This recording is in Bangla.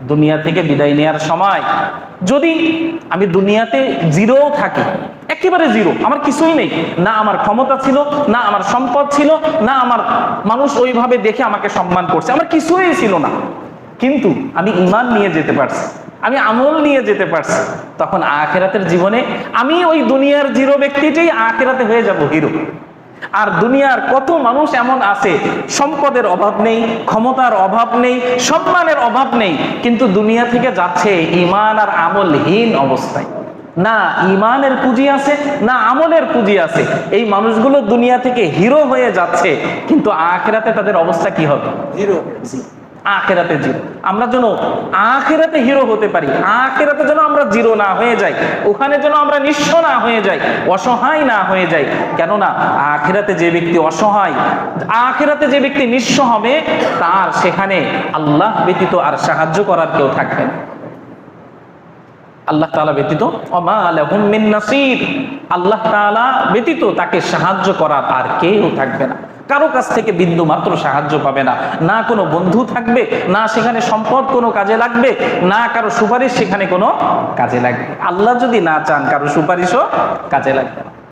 দুনিয়া থেকে বিদায় নেওয়ার সময় যদি আমি দুনিয়াতে জিরো থাকি, একেবারে জিরো, আমার কিছুই নেই, না আমার ক্ষমতা ছিল, না আমার সম্পদ ছিল, না আমার মানুষ ওইভাবে দেখে আমাকে সম্মান করছে, আমার কিছুই ছিল না, কিন্তু আমি ঈমান নিয়ে যেতে পারছি, আমি আমল নিয়ে যেতে পারছি, তখন আখিরাতের জীবনে আমি ওই দুনিয়ার জিরো ব্যক্তিটাই আখিরাতে হয়ে যাব হিরো। আর দুনিয়ার কত মানুষ এমন আছে, সম্পদের অভাব নেই, ক্ষমতার অভাব নেই, সম্মানের অভাব নেই, কিন্তু দুনিয়া থেকে যাচ্ছে ঈমান আর আমলহীন অবস্থায়। না ঈমানের পুঁজি আছে, না আমলের পুঁজি আছে। এই মানুষগুলো দুনিয়া থেকে হিরো হয়ে যাচ্ছে, কিন্তু আখিরাতে তাদের অবস্থা কি হবে? জিরো। আখিরাতে জিরো। আমরা যেন আখিরাতে হিরো হতে পারি, আখিরাতে যেন আমরা জিরো না হয়ে যাই, ওখানে যেন আমরা নিঃস্ব না হয়ে যাই, অসহায় না হয়ে যাই। কেননা আখিরাতে যে ব্যক্তি অসহায়, আখিরাতে যে ব্যক্তি নিঃস্ব হবে, তার সেখানে আল্লাহ ব্যতীত আর সাহায্য করার কেউ থাকবে না। আল্লাহ তাআলা ব্যতীত ওমা লাহুম মিন নাসির, আল্লাহ তাআলা ব্যতীত তাকে সাহায্য করার আর কেউ থাকবে না। কারো কাছ থেকে বিন্দু মাত্র সাহায্য পাবে না, না কোনো বন্ধু থাকবে, না সেখানে সম্পদ কোনো কাজে লাগবে, না কারো সুপারিশ সেখানে কোনো কাজে লাগবে। আল্লাহ যদি না চান, কারো সুপারিশও কাজে লাগবে না।